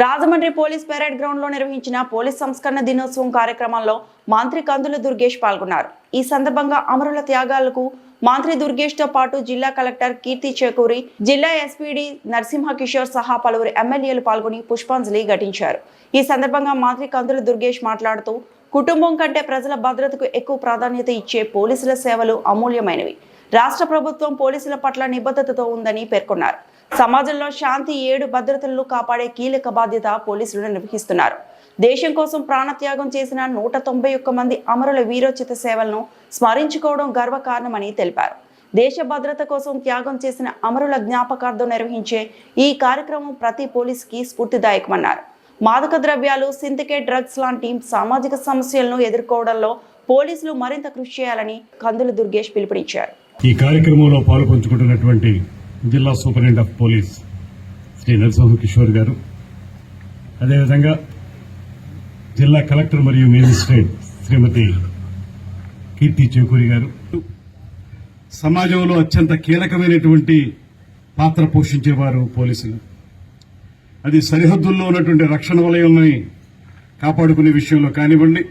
Rajahmundry police parade ground లో నిర్వహించిన police సంస్కరణ దినోత్సవం కార్యక్రమంలో మంత్రి కందుల దుర్గేష్ పాల్గొన్నారు. ఈ సందర్భంగా అమరుల త్యాగాలకు మంత్రి దుర్గేష్ తో పాటు జిల్లా కలెక్టర్ కీర్తి చేకూరి, జిల్లా ఎస్పీడీ నరసింహ కిషోర్ సహా పలువురు ఎమ్మెల్యేలు పాల్గొని పుష్పాంజలి ఘటించారు. ఈ సందర్భంగా మంత్రి కందుల దుర్గేష్ మాట్లాడుతూ, కుటుంబం కంటే ప్రజల భద్రతకు ఎక్కువ ప్రాధాన్యత ఇచ్చే పోలీసుల సేవలు అమూల్యమైనవి. రాష్ట్ర ప్రభుత్వం పోలీసుల పట్ల నిబద్ధతతో ఉందని పేర్కొన్నారు. సమాజంలో శాంతి, భద్రతలను కాపాడే కీలక బాధ్యత పోలీసులు నిర్వహిస్తున్నారు. దేశం కోసం ప్రాణత్యాగం చేసిన 191 మంది అమరుల వీరోచిత సేవలను స్మరించుకోవడం గర్వకారణమని తెలిపారు. దేశ భద్రత కోసం త్యాగం చేసిన అమరుల జ్ఞాపకార్థం నిర్వహించే ఈ కార్యక్రమం ప్రతి పోలీసుకి స్ఫూర్తిదాయకమన్నారు. మాదక ద్రవ్యాలు, సింథటిక్ డ్రగ్స్ లాంటి సామాజిక సమస్యలను ఎదుర్కోవడంలో పోలీసులు మరింత కృషి చేయాలని కందుల దుర్గేష్ పిలుపునిచ్చారు. ఈ కార్యక్రమంలో పాల్పంచుకుంటున్నటువంటి జిల్లా superintendent of police Shri Narasimha Kishore గారు, అదేవిధంగా జిల్లా కలెక్టర్ మరియు మేజిస్ట్రేట్ శ్రీమతి కీర్తి చేకూరి గారు, సమాజంలో అత్యంత కీలకమైనటువంటి పాత్ర పోషించేవారు పోలీసులు. అది సరిహద్దుల్లో ఉన్నటువంటి రక్షణ వలయాన్ని కాపాడుకునే విషయంలో కానివ్వండి,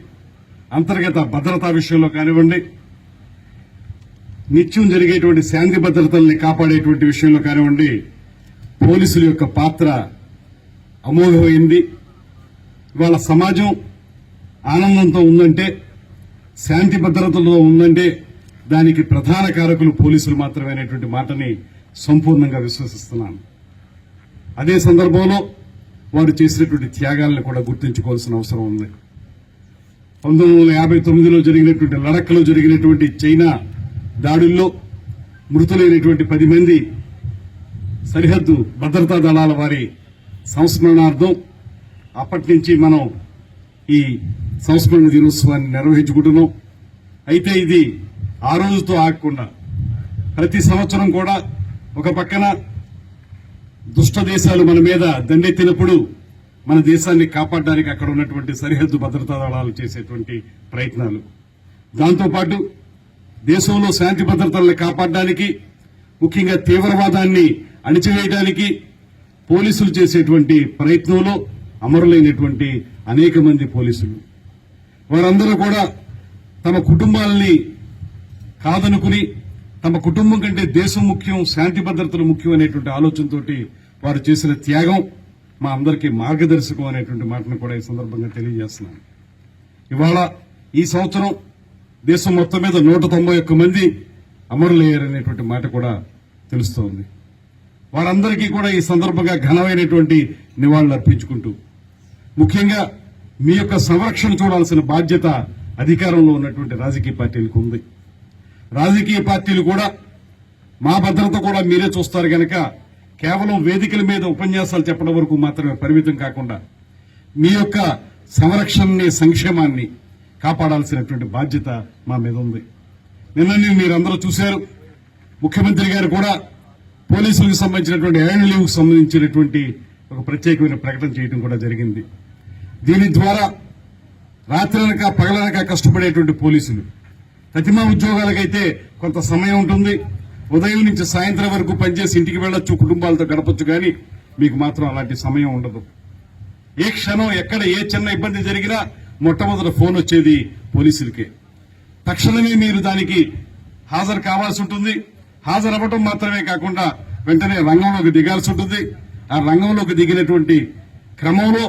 అంతర్గత భద్రతా విషయంలో కానివ్వండి, నిత్యం జరిగేటువంటి శాంతి భద్రతల్ని కాపాడేటువంటి విషయంలో కానివ్వండి, పోలీసుల యొక్క పాత్ర అమోఘమైంది. ఇవాళ సమాజం ఆనందంతో ఉందంటే, శాంతి భద్రతలతో ఉందంటే దానికి ప్రధాన కారకులు పోలీసులు మాత్రమే అనేటువంటి మాటని సంపూర్ణంగా విశ్వసిస్తున్నాను. అదే సందర్భంలో వారు చేసినటువంటి త్యాగాలను కూడా గుర్తుంచుకోవాల్సిన అవసరం ఉంది. 1959లో జరిగినటువంటి లడఖ్లో జరిగినటువంటి చైనా దాడుల్లో మృతులైనటువంటి 10 మంది సరిహద్దు భద్రతా దళాల వారి సంస్మరణార్థం అప్పటి నుంచి మనం ఈ సంస్మరణ దినోత్సవాన్ని నిర్వహించుకుంటున్నాం. అయితే ఇది ఆ రోజుతో ఆగకుండా ప్రతి సంవత్సరం కూడా ఒక పక్కన దుష్ట దేశాలు మన మీద దండెత్తినప్పుడు మన దేశాన్ని కాపాడడానికి అక్కడ ఉన్నటువంటి సరిహద్దు భద్రతా దళాలు చేసేటువంటి ప్రయత్నాలు, దాంతోపాటు దేశంలో శాంతి భద్రతలను కాపాడడానికి, ముఖ్యంగా తీవ్రవాదాన్ని అణిచివేయడానికి పోలీసులు చేసేటువంటి ప్రయత్నంలో అమరులైనటువంటి అనేక మంది పోలీసులు, వారందరూ కూడా తమ కుటుంబాలని కాదనుకుని, తమ కుటుంబం కంటే దేశం ముఖ్యం, శాంతి భద్రతలు ముఖ్యం అనేటువంటి ఆలోచనతోటి వారు చేసిన త్యాగం మా అందరికీ మార్గదర్శకం అనేటువంటి మాటను కూడా ఈ సందర్భంగా తెలియజేస్తున్నాను. ఇవాళ ఈ సంవత్సరం దేశం మొత్తం మీద 191 మంది అమరులయ్యారనేటువంటి మాట కూడా తెలుస్తోంది. వారందరికీ కూడా ఈ సందర్భంగా ఘనమైనటువంటి నివాళులు అర్పించుకుంటూ, ముఖ్యంగా మీ యొక్క సంరక్షణ చూడాల్సిన బాధ్యత అధికారంలో ఉన్నటువంటి రాజకీయ పార్టీలకు ఉంది. రాజకీయ పార్టీలు కూడా మా భద్రత కూడా మీరే చూస్తారు గనక కేవలం వేదికల మీద ఉపన్యాసాలు చెప్పడం వరకు మాత్రమే పరిమితం కాకుండా మీ యొక్క సంరక్షణని, సంక్షేమాన్ని కాపాడాల్సినటువంటి బాధ్యత మా మీద ఉంది. నిన్న మీరందరూ చూశారు, ముఖ్యమంత్రి గారు కూడా పోలీసులకు సంబంధించినటువంటి ఎర్న్ లీవ్కు సంబంధించినటువంటి ఒక ప్రత్యేకమైన ప్రకటన చేయడం కూడా జరిగింది. దీని ద్వారా రాత్రనక పగలనక కష్టపడేటువంటి పోలీసులు, ప్రతిమా ఉద్యోగాలకైతే కొంత సమయం ఉంటుంది, ఉదయం నుంచి సాయంత్రం వరకు పనిచేసి ఇంటికి వెళ్లొచ్చు, కుటుంబాలతో గడపొచ్చు, కానీ మీకు మాత్రం అలాంటి సమయం ఉండదు. ఏ క్షణం ఎక్కడ ఏ చిన్న ఇబ్బంది జరిగినా మొట్టమొదటి ఫోన్ వచ్చేది పోలీసులకే. తక్షణమే మీరు దానికి హాజరు కావాల్సి ఉంటుంది. హాజరవ్వటం మాత్రమే కాకుండా వెంటనే రంగంలోకి దిగాల్సి ఉంటుంది. ఆ రంగంలోకి దిగినటువంటి క్రమంలో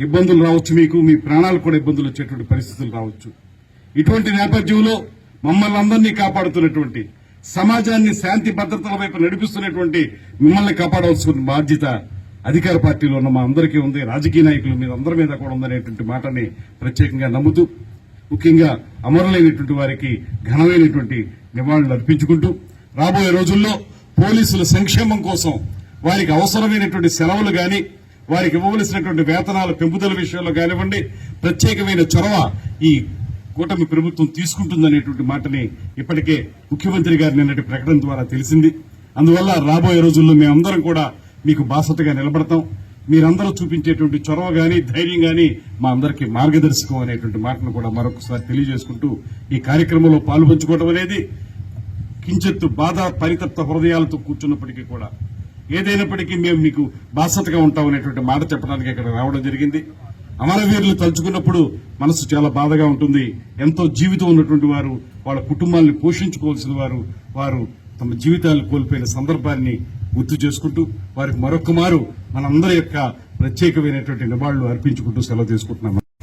ఇబ్బందులు రావచ్చు, మీకు మీ ప్రాణాలు కూడా ఇబ్బందులు వచ్చేటువంటి పరిస్థితులు రావచ్చు. ఇటువంటి నేపథ్యంలో మమ్మల్ని అందరినీ కాపాడుతున్నటువంటి, సమాజాన్ని శాంతి భద్రతల వైపు నడిపిస్తున్నటువంటి మిమ్మల్ని కాపాడాల్సిన బాధ్యత అధికార పార్టీలో ఉన్న మా అందరికీ ఉంది, రాజకీయ నాయకులు మీద అందరి మీద కూడా ఉందనేటువంటి మాటని ప్రత్యేకంగా నమ్ముతూ, ముఖ్యంగా అమరులైనటువంటి వారికి ఘనమైనటువంటి నివాళులు అర్పించుకుంటూ, రాబోయే రోజుల్లో పోలీసుల సంక్షేమం కోసం వారికి అవసరమైనటువంటి సెలవులు గాని, వారికి ఇవ్వవలసినటువంటి వేతనాల పెంపుదల విషయంలో కానివ్వండి, ప్రత్యేకమైన చొరవ ఈ కూటమి ప్రభుత్వం తీసుకుంటుందనేటువంటి మాటని ఇప్పటికే ముఖ్యమంత్రి గారి నిన్నటి ప్రకటన ద్వారా తెలిసింది. అందువల్ల రాబోయే రోజుల్లో మేమందరం కూడా మీకు బాసటగా నిలబడతాం. మీరందరూ చూపించేటువంటి చొరవ గాని, ధైర్యం గాని మా అందరికీ మార్గదర్శకం అనేటువంటి మాటను కూడా మరొకసారి తెలియజేసుకుంటూ, ఈ కార్యక్రమంలో పాల్పంచుకోవడం అనేది కించెత్తు బాధ పరితప్త హృదయాలతో కూర్చున్నప్పటికీ కూడా ఏదైనప్పటికీ మేము మీకు బాసటగా ఉంటామనేటువంటి మాట చెప్పడానికి ఇక్కడ రావడం జరిగింది. అమరవీరులు తలుచుకున్నప్పుడు మనసు చాలా బాధగా ఉంటుంది. ఎంతో జీవితం ఉన్నటువంటి వారు, వాళ్ళ కుటుంబాలను పోషించుకోవాల్సిన వారు తమ జీవితాలను కోల్పోయిన సందర్భాన్ని గుర్తు చేసుకుంటూ వారికి మరొక మారు మనందరి యొక్క ప్రత్యేకమైనటువంటి నివాళులు అర్పించుకుంటూ సెలవు తీసుకుంటున్నాం.